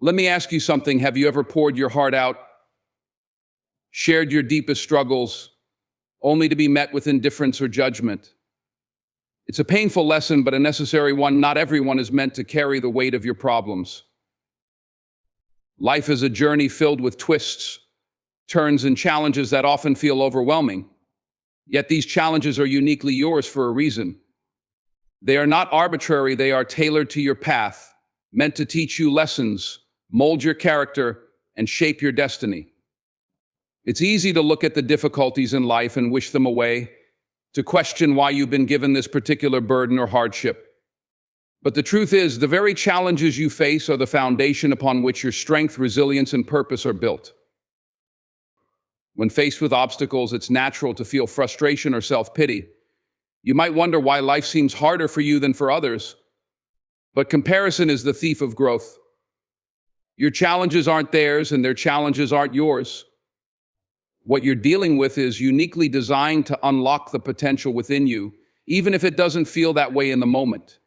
Let me ask you something. Have you ever poured your heart out, shared your deepest struggles, only to be met with indifference or judgment? It's a painful lesson, but a necessary one. Not everyone is meant to carry the weight of your problems. Life is a journey filled with twists, turns, and challenges that often feel overwhelming. Yet these challenges are uniquely yours for a reason. They are not arbitrary, they are tailored to your path, meant to teach you lessons, mold your character, and shape your destiny. It's easy to look at the difficulties in life and wish them away, to question why you've been given this particular burden or hardship. But the truth is, the very challenges you face are the foundation upon which your strength, resilience, and purpose are built. When faced with obstacles, it's natural to feel frustration or self-pity. You might wonder why life seems harder for you than for others. But comparison is the thief of growth. Your challenges aren't theirs, and their challenges aren't yours. What you're dealing with is uniquely designed to unlock the potential within you, even if it doesn't feel that way in the moment.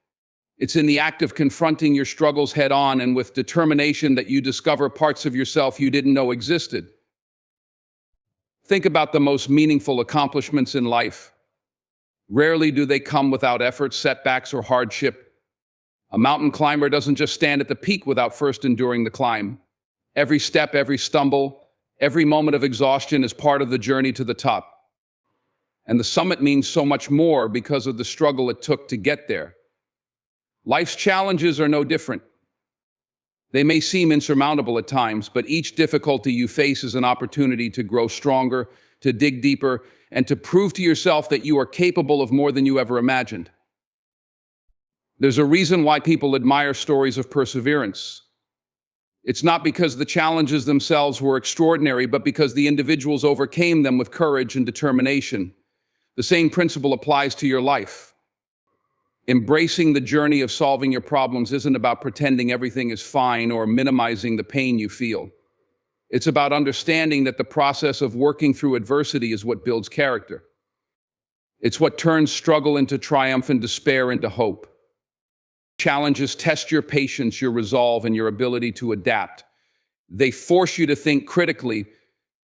It's in the act of confronting your struggles head-on and with determination that you discover parts of yourself you didn't know existed. Think about the most meaningful accomplishments in life. Rarely do they come without effort, setbacks, or hardship. A mountain climber doesn't just stand at the peak without first enduring the climb. Every step, every stumble, every moment of exhaustion is part of the journey to the top. And the summit means so much more because of the struggle it took to get there. Life's challenges are no different. They may seem insurmountable at times, but each difficulty you face is an opportunity to grow stronger, to dig deeper, and to prove to yourself that you are capable of more than you ever imagined. There's a reason why people admire stories of perseverance. It's not because the challenges themselves were extraordinary, but because the individuals overcame them with courage and determination. The same principle applies to your life. Embracing the journey of solving your problems isn't about pretending everything is fine or minimizing the pain you feel. It's about understanding that the process of working through adversity is what builds character. It's what turns struggle into triumph and despair into hope. Challenges test your patience, your resolve, and your ability to adapt. They force you to think critically,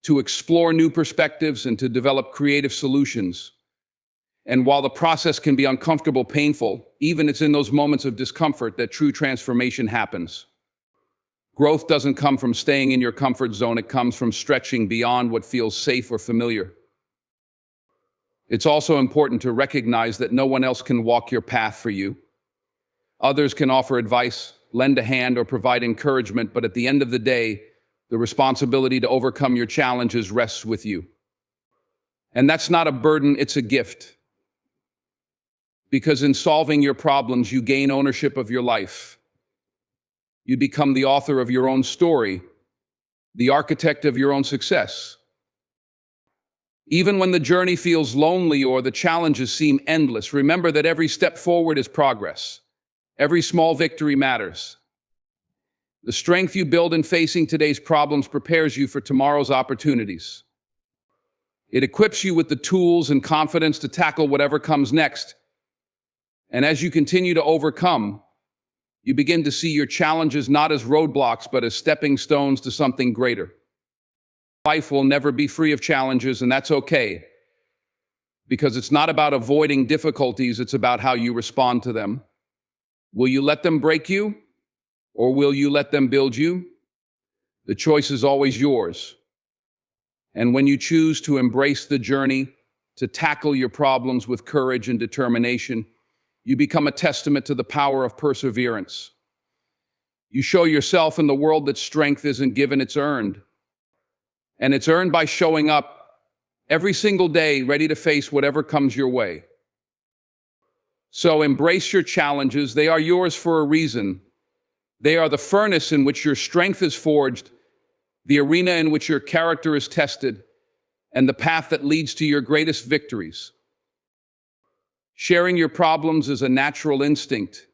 to explore new perspectives, and to develop creative solutions. And while the process can be uncomfortable, painful, even it's in those moments of discomfort that true transformation happens. Growth doesn't come from staying in your comfort zone, it comes from stretching beyond what feels safe or familiar. It's also important to recognize that no one else can walk your path for you. Others can offer advice, lend a hand, or provide encouragement, but at the end of the day, the responsibility to overcome your challenges rests with you. And that's not a burden, it's a gift. Because in solving your problems, you gain ownership of your life. You become the author of your own story, the architect of your own success. Even when the journey feels lonely or the challenges seem endless, remember that every step forward is progress. Every small victory matters. The strength you build in facing today's problems prepares you for tomorrow's opportunities. It equips you with the tools and confidence to tackle whatever comes next. And as you continue to overcome, you begin to see your challenges not as roadblocks, but as stepping stones to something greater. Life will never be free of challenges, and that's okay. Because it's not about avoiding difficulties, it's about how you respond to them. Will you let them break you, or will you let them build you? The choice is always yours. And when you choose to embrace the journey, to tackle your problems with courage and determination, you become a testament to the power of perseverance. You show yourself and the world that strength isn't given, it's earned. And it's earned by showing up every single day, ready to face whatever comes your way. So embrace your challenges. They are yours for a reason. They are the furnace in which your strength is forged, the arena in which your character is tested, and the path that leads to your greatest victories. Sharing your problems is a natural instinct.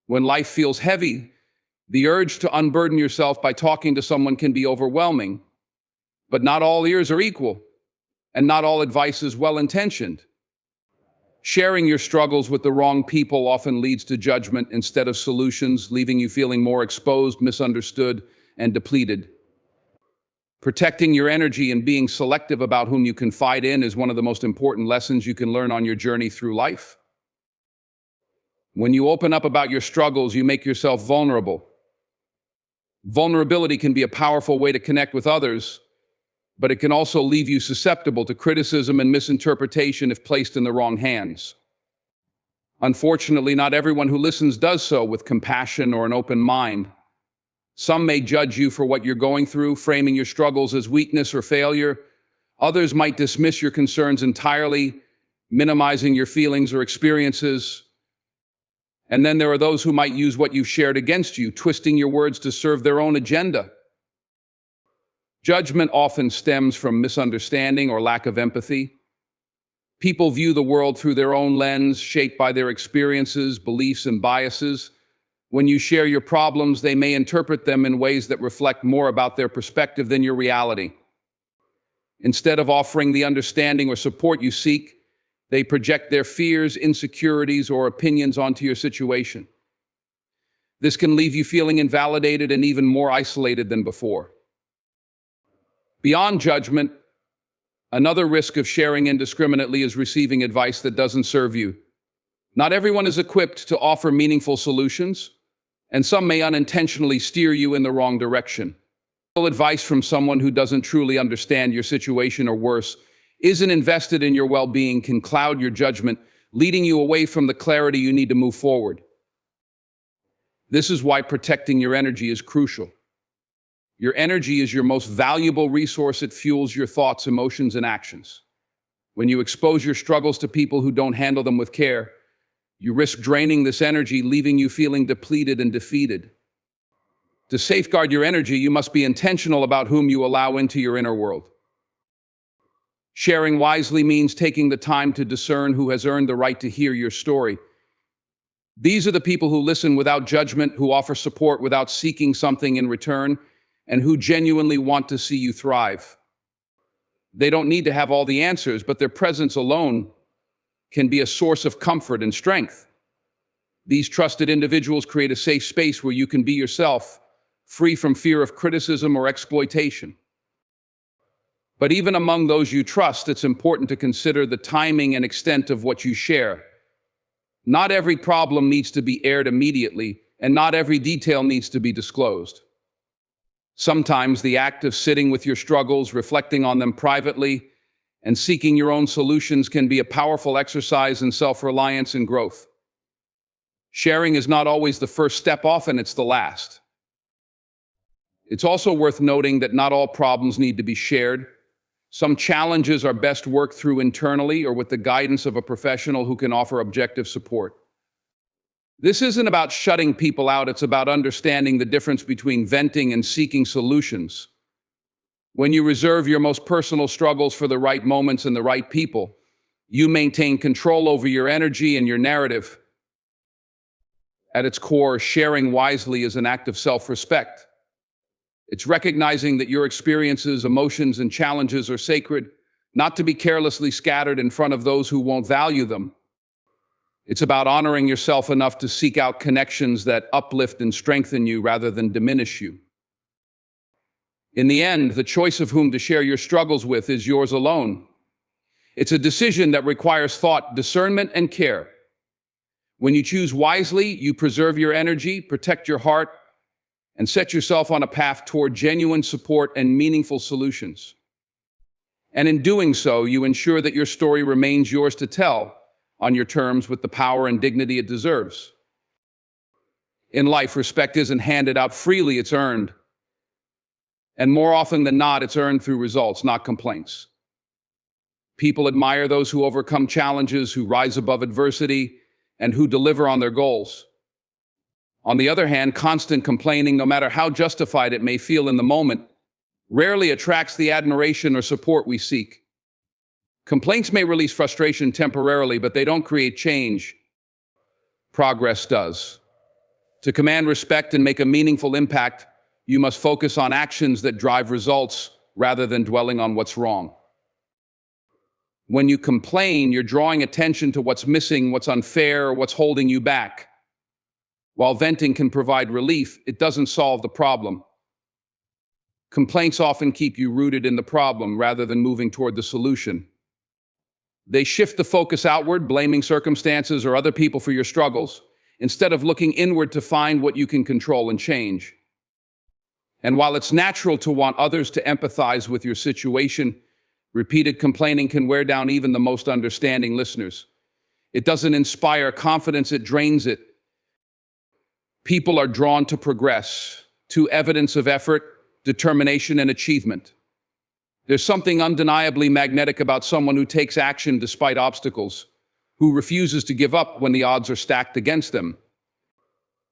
When life feels heavy, the urge to unburden yourself by talking to someone can be overwhelming. But not all ears are equal, and not all advice is well-intentioned. Sharing your struggles with the wrong people often leads to judgment instead of solutions, leaving you feeling more exposed, misunderstood, and depleted. Protecting your energy and being selective about whom you confide in is one of the most important lessons you can learn on your journey through life. When you open up about your struggles, you make yourself vulnerable. Vulnerability can be a powerful way to connect with others, but it can also leave you susceptible to criticism and misinterpretation if placed in the wrong hands. Unfortunately, not everyone who listens does so with compassion or an open mind. Some may judge you for what you're going through, framing your struggles as weakness or failure. Others might dismiss your concerns entirely, minimizing your feelings or experiences. And then there are those who might use what you've shared against you, twisting your words to serve their own agenda. Judgment often stems from misunderstanding or lack of empathy. People view the world through their own lens, shaped by their experiences, beliefs, and biases. When you share your problems, they may interpret them in ways that reflect more about their perspective than your reality. Instead of offering the understanding or support you seek, they project their fears, insecurities, or opinions onto your situation. This can leave you feeling invalidated and even more isolated than before. Beyond judgment, another risk of sharing indiscriminately is receiving advice that doesn't serve you. Not everyone is equipped to offer meaningful solutions, and some may unintentionally steer you in the wrong direction. Advice from someone who doesn't truly understand your situation, or worse, isn't invested in your well-being, can cloud your judgment, leading you away from the clarity you need to move forward. This is why protecting your energy is crucial. Your energy is your most valuable resource. It fuels your thoughts, emotions, and actions. When you expose your struggles to people who don't handle them with care, you risk draining this energy, leaving you feeling depleted and defeated. To safeguard your energy, you must be intentional about whom you allow into your inner world. Sharing wisely means taking the time to discern who has earned the right to hear your story. These are the people who listen without judgment, who offer support without seeking something in return, and who genuinely want to see you thrive. They don't need to have all the answers, but their presence alone can be a source of comfort and strength. These trusted individuals create a safe space where you can be yourself, free from fear of criticism or exploitation. But even among those you trust, it's important to consider the timing and extent of what you share. Not every problem needs to be aired immediately, and not every detail needs to be disclosed. Sometimes the act of sitting with your struggles, reflecting on them privately, and seeking your own solutions can be a powerful exercise in self-reliance and growth. Sharing is not always the first step, often it's the last. It's also worth noting that not all problems need to be shared. Some challenges are best worked through internally or with the guidance of a professional who can offer objective support. This isn't about shutting people out, it's about understanding the difference between venting and seeking solutions. When you reserve your most personal struggles for the right moments and the right people, you maintain control over your energy and your narrative. At its core, sharing wisely is an act of self-respect. It's recognizing that your experiences, emotions, and challenges are sacred, not to be carelessly scattered in front of those who won't value them. It's about honoring yourself enough to seek out connections that uplift and strengthen you rather than diminish you. In the end, the choice of whom to share your struggles with is yours alone. It's a decision that requires thought, discernment, and care. When you choose wisely, you preserve your energy, protect your heart, and set yourself on a path toward genuine support and meaningful solutions. And in doing so, you ensure that your story remains yours to tell on your terms with the power and dignity it deserves. In life, respect isn't handed out freely, it's earned. And more often than not, it's earned through results, not complaints. People admire those who overcome challenges, who rise above adversity, and who deliver on their goals. On the other hand, constant complaining, no matter how justified it may feel in the moment, rarely attracts the admiration or support we seek. Complaints may release frustration temporarily, but they don't create change. Progress does. To command respect and make a meaningful impact, you must focus on actions that drive results rather than dwelling on what's wrong. When you complain, you're drawing attention to what's missing, what's unfair, or what's holding you back. While venting can provide relief, it doesn't solve the problem. Complaints often keep you rooted in the problem rather than moving toward the solution. They shift the focus outward, blaming circumstances or other people for your struggles, instead of looking inward to find what you can control and change. And while it's natural to want others to empathize with your situation, repeated complaining can wear down even the most understanding listeners. It doesn't inspire confidence, it drains it. People are drawn to progress, to evidence of effort, determination, and achievement. There's something undeniably magnetic about someone who takes action despite obstacles, who refuses to give up when the odds are stacked against them.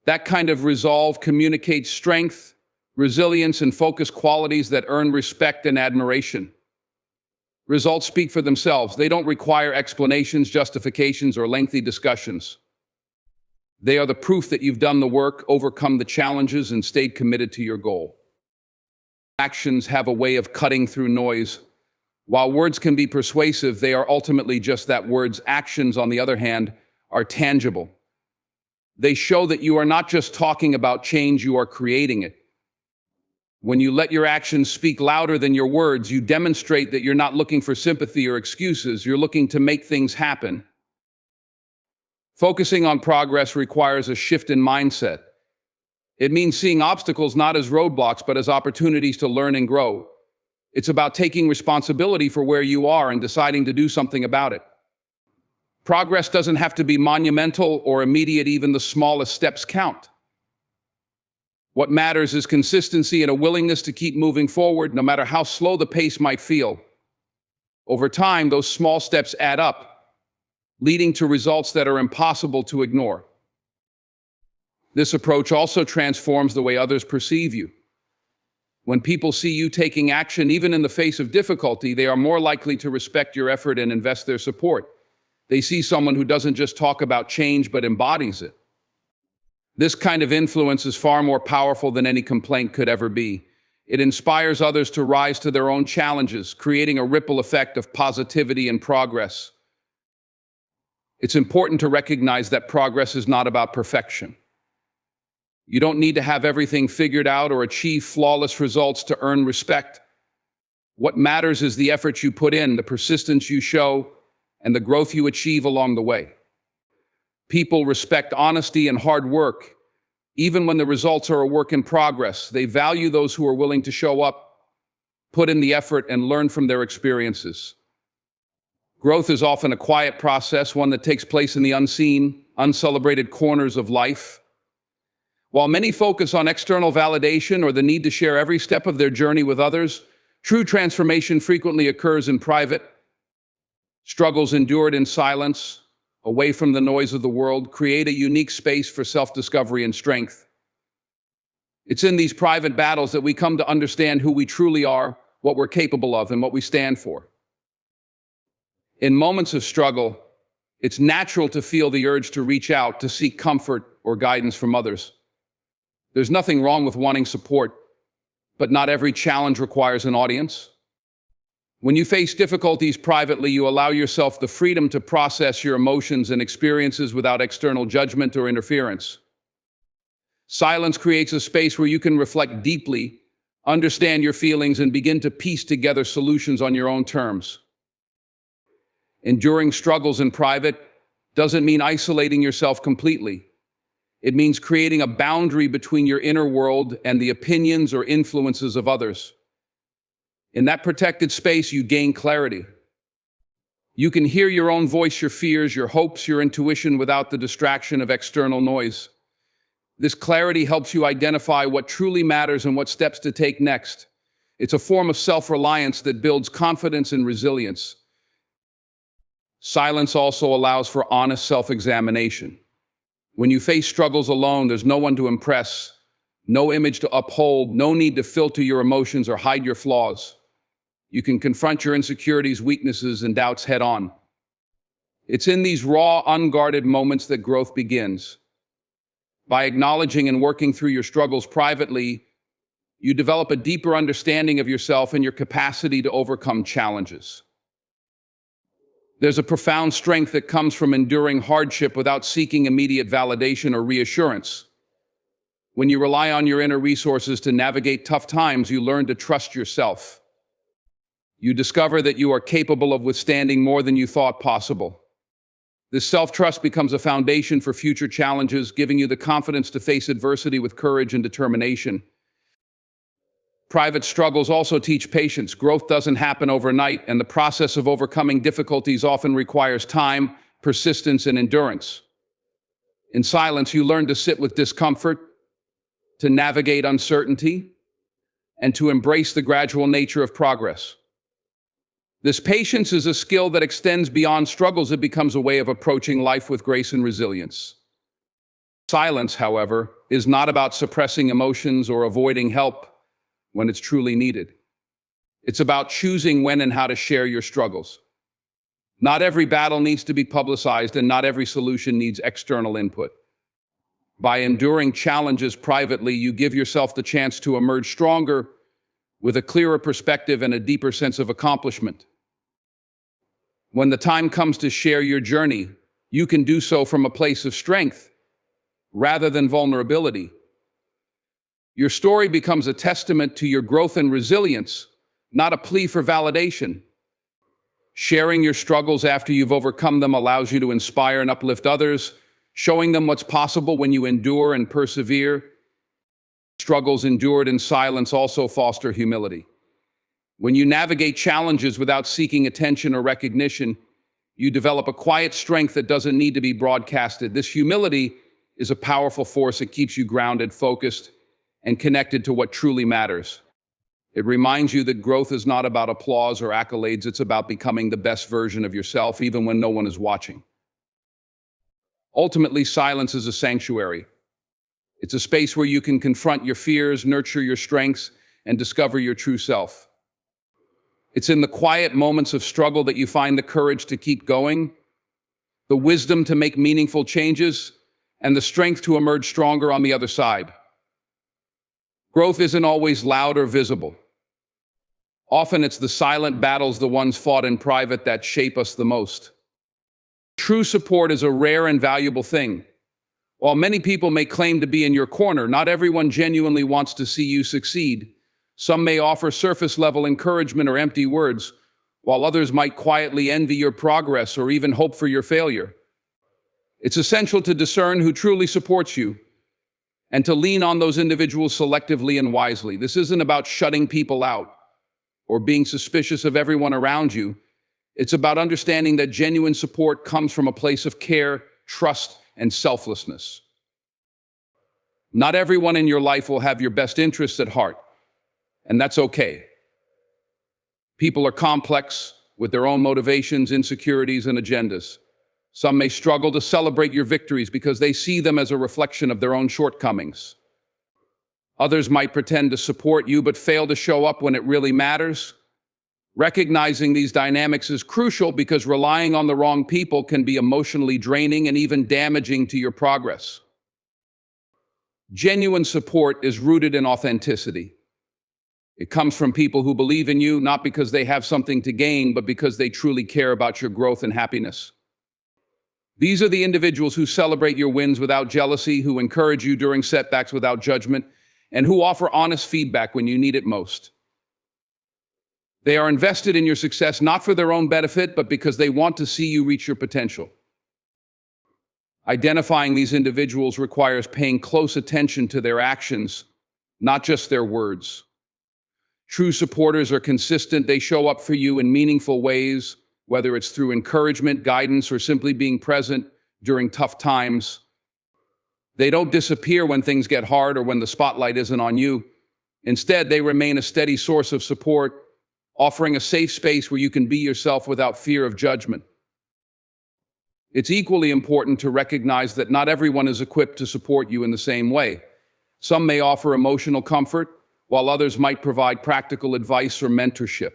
That kind of resolve communicates strength, resilience, and focus, qualities that earn respect and admiration. Results speak for themselves. They don't require explanations, justifications, or lengthy discussions. They are the proof that you've done the work, overcome the challenges, and stayed committed to your goal. Actions have a way of cutting through noise. While words can be persuasive, they are ultimately just that, words. Actions, on the other hand, are tangible. They show that you are not just talking about change, you are creating it. When you let your actions speak louder than your words, you demonstrate that you're not looking for sympathy or excuses, you're looking to make things happen. Focusing on progress requires a shift in mindset. It means seeing obstacles not as roadblocks, but as opportunities to learn and grow. It's about taking responsibility for where you are and deciding to do something about it. Progress doesn't have to be monumental or immediate, even the smallest steps count. What matters is consistency and a willingness to keep moving forward, no matter how slow the pace might feel. Over time, those small steps add up, leading to results that are impossible to ignore. This approach also transforms the way others perceive you. When people see you taking action, even in the face of difficulty, they are more likely to respect your effort and invest their support. They see someone who doesn't just talk about change, but embodies it. This kind of influence is far more powerful than any complaint could ever be. It inspires others to rise to their own challenges, creating a ripple effect of positivity and progress. It's important to recognize that progress is not about perfection. You don't need to have everything figured out or achieve flawless results to earn respect. What matters is the effort you put in, the persistence you show, and the growth you achieve along the way. People respect honesty and hard work. Even when the results are a work in progress, they value those who are willing to show up, put in the effort, and learn from their experiences. Growth is often a quiet process, one that takes place in the unseen, uncelebrated corners of life. While many focus on external validation or the need to share every step of their journey with others, true transformation frequently occurs in private. Struggles endured in silence, away from the noise of the world, create a unique space for self-discovery and strength. It's in these private battles that we come to understand who we truly are, what we're capable of, and what we stand for. In moments of struggle, it's natural to feel the urge to reach out, to seek comfort or guidance from others. There's nothing wrong with wanting support, but not every challenge requires an audience. When you face difficulties privately, you allow yourself the freedom to process your emotions and experiences without external judgment or interference. Silence creates a space where you can reflect deeply, understand your feelings, and begin to piece together solutions on your own terms. Enduring struggles in private doesn't mean isolating yourself completely. It means creating a boundary between your inner world and the opinions or influences of others. In that protected space, you gain clarity. You can hear your own voice, your fears, your hopes, your intuition without the distraction of external noise. This clarity helps you identify what truly matters and what steps to take next. It's a form of self-reliance that builds confidence and resilience. Silence also allows for honest self-examination. When you face struggles alone, there's no one to impress, no image to uphold, no need to filter your emotions or hide your flaws. You can confront your insecurities, weaknesses, and doubts head on. It's in these raw, unguarded moments that growth begins. By acknowledging and working through your struggles privately, you develop a deeper understanding of yourself and your capacity to overcome challenges. There's a profound strength that comes from enduring hardship without seeking immediate validation or reassurance. When you rely on your inner resources to navigate tough times, you learn to trust yourself. You discover that you are capable of withstanding more than you thought possible. This self-trust becomes a foundation for future challenges, giving you the confidence to face adversity with courage and determination. Private struggles also teach patience. Growth doesn't happen overnight, and the process of overcoming difficulties often requires time, persistence, and endurance. In silence, you learn to sit with discomfort, to navigate uncertainty, and to embrace the gradual nature of progress. This patience is a skill that extends beyond struggles. It becomes a way of approaching life with grace and resilience. Silence, however, is not about suppressing emotions or avoiding help when it's truly needed. It's about choosing when and how to share your struggles. Not every battle needs to be publicized, and not every solution needs external input. By enduring challenges privately, you give yourself the chance to emerge stronger, with a clearer perspective and a deeper sense of accomplishment. When the time comes to share your journey, you can do so from a place of strength rather than vulnerability. Your story becomes a testament to your growth and resilience, not a plea for validation. Sharing your struggles after you've overcome them allows you to inspire and uplift others, showing them what's possible when you endure and persevere. Struggles endured in silence also foster humility. When you navigate challenges without seeking attention or recognition, you develop a quiet strength that doesn't need to be broadcasted. This humility is a powerful force that keeps you grounded, focused, and connected to what truly matters. It reminds you that growth is not about applause or accolades. It's about becoming the best version of yourself, even when no one is watching. Ultimately, silence is a sanctuary. It's a space where you can confront your fears, nurture your strengths, and discover your true self. It's in the quiet moments of struggle that you find the courage to keep going, the wisdom to make meaningful changes, and the strength to emerge stronger on the other side. Growth isn't always loud or visible. Often it's the silent battles, the ones fought in private, that shape us the most. True support is a rare and valuable thing. While many people may claim to be in your corner, not everyone genuinely wants to see you succeed. Some may offer surface-level encouragement or empty words, while others might quietly envy your progress or even hope for your failure. It's essential to discern who truly supports you and to lean on those individuals selectively and wisely. This isn't about shutting people out or being suspicious of everyone around you. It's about understanding that genuine support comes from a place of care, trust, and selflessness. Not everyone in your life will have your best interests at heart, and that's okay. People are complex with their own motivations, insecurities, and agendas. Some may struggle to celebrate your victories because they see them as a reflection of their own shortcomings. Others might pretend to support you but fail to show up when it really matters. Recognizing these dynamics is crucial because relying on the wrong people can be emotionally draining and even damaging to your progress. Genuine support is rooted in authenticity. It comes from people who believe in you, not because they have something to gain, but because they truly care about your growth and happiness. These are the individuals who celebrate your wins without jealousy, who encourage you during setbacks without judgment, and who offer honest feedback when you need it most. They are invested in your success not for their own benefit, but because they want to see you reach your potential. Identifying these individuals requires paying close attention to their actions, not just their words. True supporters are consistent. They show up for you in meaningful ways, whether it's through encouragement, guidance, or simply being present during tough times. They don't disappear when things get hard or when the spotlight isn't on you. Instead, they remain a steady source of support, offering a safe space where you can be yourself without fear of judgment. It's equally important to recognize that not everyone is equipped to support you in the same way. Some may offer emotional comfort, while others might provide practical advice or mentorship.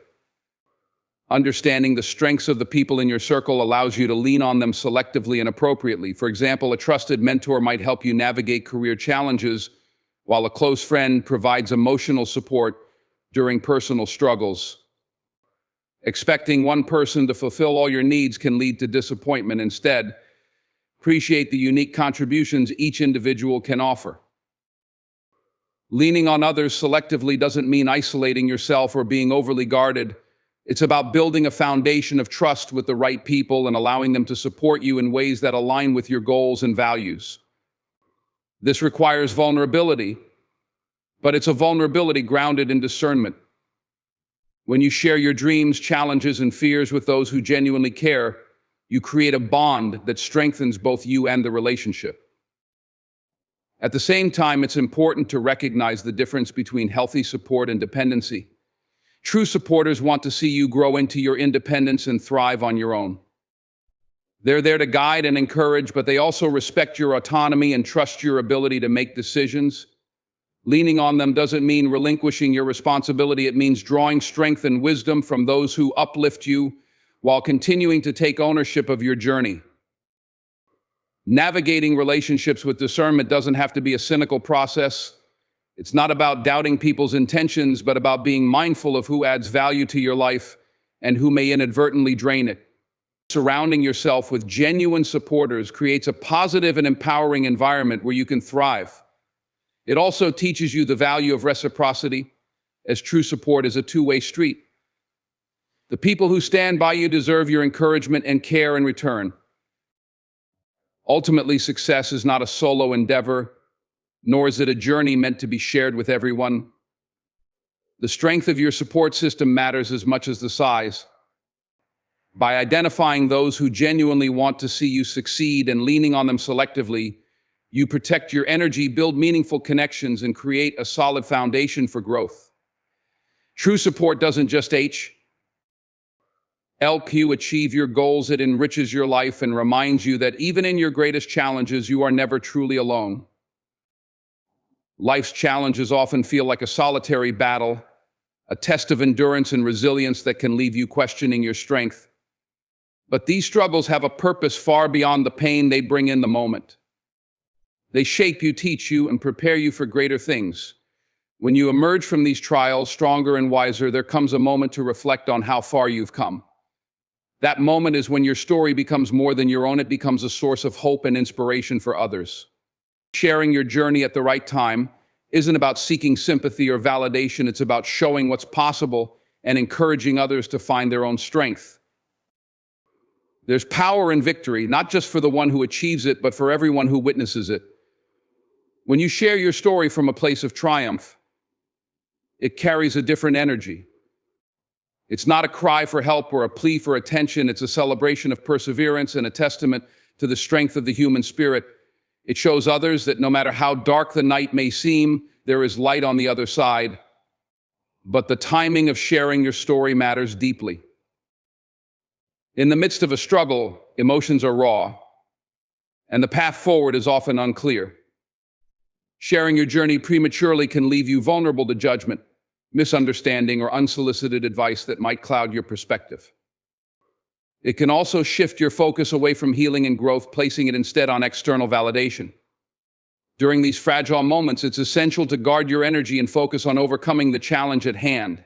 Understanding the strengths of the people in your circle allows you to lean on them selectively and appropriately. For example, a trusted mentor might help you navigate career challenges, while a close friend provides emotional support during personal struggles. Expecting one person to fulfill all your needs can lead to disappointment. Instead, appreciate the unique contributions each individual can offer. Leaning on others selectively doesn't mean isolating yourself or being overly guarded. It's about building a foundation of trust with the right people and allowing them to support you in ways that align with your goals and values. This requires vulnerability, but it's a vulnerability grounded in discernment. When you share your dreams, challenges, and fears with those who genuinely care, you create a bond that strengthens both you and the relationship. At the same time, it's important to recognize the difference between healthy support and dependency. True supporters want to see you grow into your independence and thrive on your own. They're there to guide and encourage, but they also respect your autonomy and trust your ability to make decisions. Leaning on them doesn't mean relinquishing your responsibility. It means drawing strength and wisdom from those who uplift you while continuing to take ownership of your journey. Navigating relationships with discernment doesn't have to be a cynical process. It's not about doubting people's intentions, but about being mindful of who adds value to your life and who may inadvertently drain it. Surrounding yourself with genuine supporters creates a positive and empowering environment where you can thrive. It also teaches you the value of reciprocity, as true support is a two-way street. The people who stand by you deserve your encouragement and care in return. Ultimately, success is not a solo endeavor, nor is it a journey meant to be shared with everyone. The strength of your support system matters as much as the size. By identifying those who genuinely want to see you succeed and leaning on them selectively, you protect your energy, build meaningful connections, and create a solid foundation for growth. True support doesn't just help you achieve your goals, it enriches your life and reminds you that even in your greatest challenges, you are never truly alone. Life's challenges often feel like a solitary battle, a test of endurance and resilience that can leave you questioning your strength. But these struggles have a purpose far beyond the pain they bring in the moment. They shape you, teach you, and prepare you for greater things. When you emerge from these trials stronger and wiser, there comes a moment to reflect on how far you've come. That moment is when your story becomes more than your own. It becomes a source of hope and inspiration for others. Sharing your journey at the right time isn't about seeking sympathy or validation. It's about showing what's possible and encouraging others to find their own strength. There's power in victory, not just for the one who achieves it, but for everyone who witnesses it. When you share your story from a place of triumph, it carries a different energy. It's not a cry for help or a plea for attention. It's a celebration of perseverance and a testament to the strength of the human spirit. It shows others that no matter how dark the night may seem, there is light on the other side. But the timing of sharing your story matters deeply. In the midst of a struggle, emotions are raw, and the path forward is often unclear. Sharing your journey prematurely can leave you vulnerable to judgment, misunderstanding, or unsolicited advice that might cloud your perspective. It can also shift your focus away from healing and growth, placing it instead on external validation. During these fragile moments, it's essential to guard your energy and focus on overcoming the challenge at hand.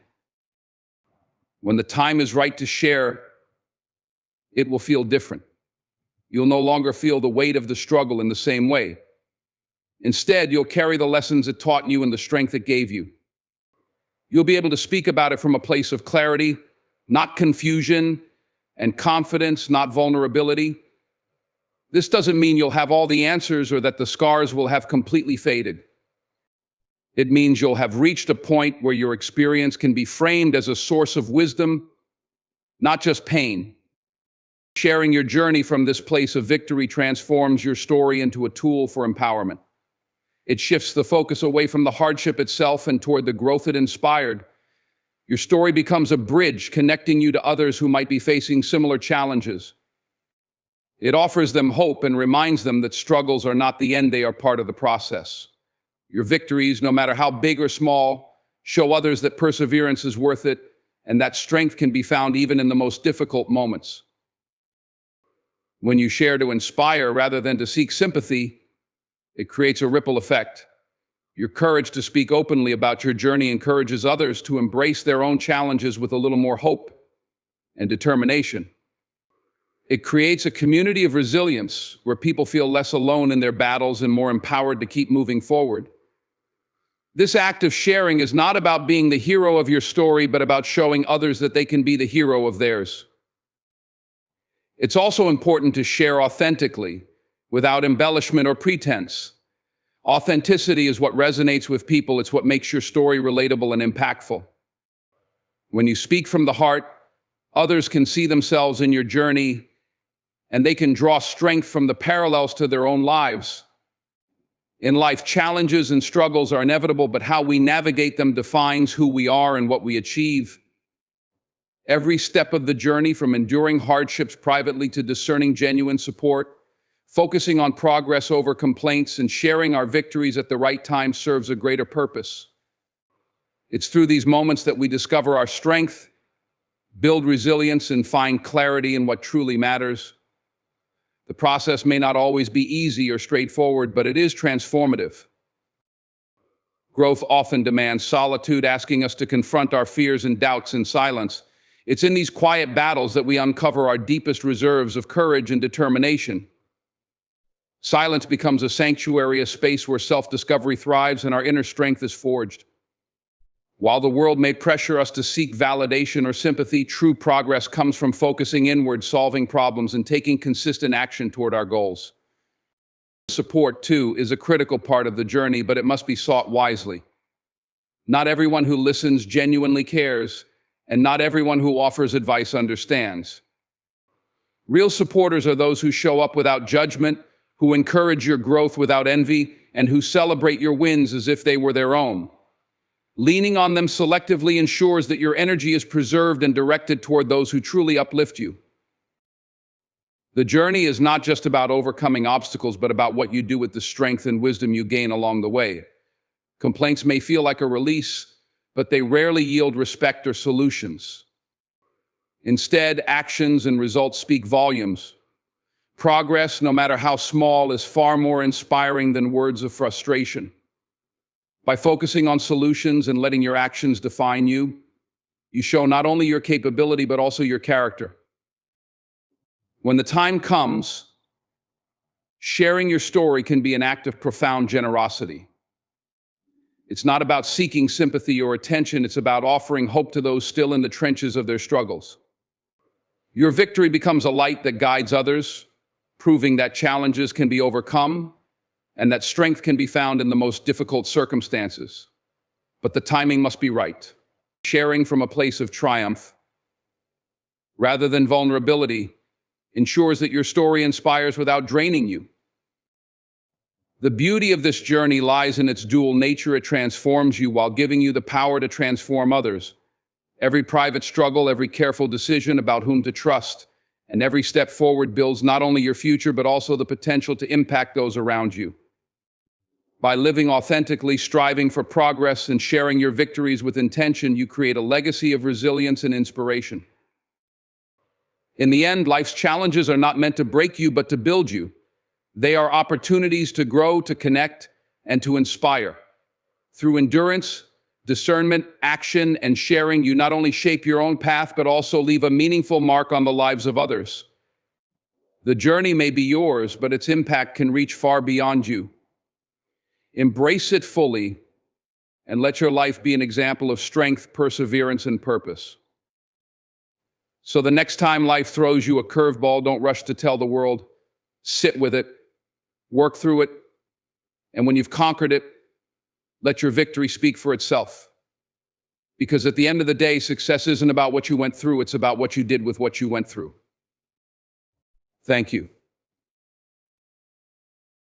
When the time is right to share, it will feel different. You'll no longer feel the weight of the struggle in the same way. Instead, you'll carry the lessons it taught you and the strength it gave you. You'll be able to speak about it from a place of clarity, not confusion, and confidence, not vulnerability. This doesn't mean you'll have all the answers or that the scars will have completely faded. It means you'll have reached a point where your experience can be framed as a source of wisdom, not just pain. Sharing your journey from this place of victory transforms your story into a tool for empowerment. It shifts the focus away from the hardship itself and toward the growth it inspired. Your story becomes a bridge connecting you to others who might be facing similar challenges. It offers them hope and reminds them that struggles are not the end, they are part of the process. Your victories, no matter how big or small, show others that perseverance is worth it and that strength can be found even in the most difficult moments. When you share to inspire rather than to seek sympathy, it creates a ripple effect. Your courage to speak openly about your journey encourages others to embrace their own challenges with a little more hope and determination. It creates a community of resilience where people feel less alone in their battles and more empowered to keep moving forward. This act of sharing is not about being the hero of your story, but about showing others that they can be the hero of theirs. It's also important to share authentically, without embellishment or pretense. Authenticity is what resonates with people. It's what makes your story relatable and impactful. When you speak from the heart, others can see themselves in your journey, and they can draw strength from the parallels to their own lives. In life, challenges and struggles are inevitable, but how we navigate them defines who we are and what we achieve. Every step of the journey, from enduring hardships privately to discerning genuine support, focusing on progress over complaints, and sharing our victories at the right time, serves a greater purpose. It's through these moments that we discover our strength, build resilience, and find clarity in what truly matters. The process may not always be easy or straightforward, but it is transformative. Growth often demands solitude, asking us to confront our fears and doubts in silence. It's in these quiet battles that we uncover our deepest reserves of courage and determination. Silence becomes a sanctuary, a space where self-discovery thrives and our inner strength is forged. While the world may pressure us to seek validation or sympathy, true progress comes from focusing inward, solving problems, and taking consistent action toward our goals. Support, too, is a critical part of the journey, but it must be sought wisely. Not everyone who listens genuinely cares, and not everyone who offers advice understands. Real supporters are those who show up without judgment, who encourage your growth without envy, and who celebrate your wins as if they were their own. Leaning on them selectively ensures that your energy is preserved and directed toward those who truly uplift you. The journey is not just about overcoming obstacles, but about what you do with the strength and wisdom you gain along the way. Complaints may feel like a release, but they rarely yield respect or solutions. Instead, actions and results speak volumes. Progress, no matter how small, is far more inspiring than words of frustration. By focusing on solutions and letting your actions define you, you show not only your capability, but also your character. When the time comes, sharing your story can be an act of profound generosity. It's not about seeking sympathy or attention, it's about offering hope to those still in the trenches of their struggles. Your victory becomes a light that guides others, proving that challenges can be overcome and that strength can be found in the most difficult circumstances. But the timing must be right. Sharing from a place of triumph, rather than vulnerability, ensures that your story inspires without draining you. The beauty of this journey lies in its dual nature. It transforms you while giving you the power to transform others. Every private struggle, every careful decision about whom to trust, and every step forward builds not only your future, but also the potential to impact those around you. By living authentically, striving for progress, and sharing your victories with intention, you create a legacy of resilience and inspiration. In the end, life's challenges are not meant to break you, but to build you. They are opportunities to grow, to connect, and to inspire. Through endurance, discernment, action, and sharing, you not only shape your own path, but also leave a meaningful mark on the lives of others. The journey may be yours, but its impact can reach far beyond you. Embrace it fully, and let your life be an example of strength, perseverance, and purpose. So the next time life throws you a curveball, don't rush to tell the world. Sit with it, work through it, and when you've conquered it, let your victory speak for itself. Because at the end of the day, success isn't about what you went through, it's about what you did with what you went through. Thank you.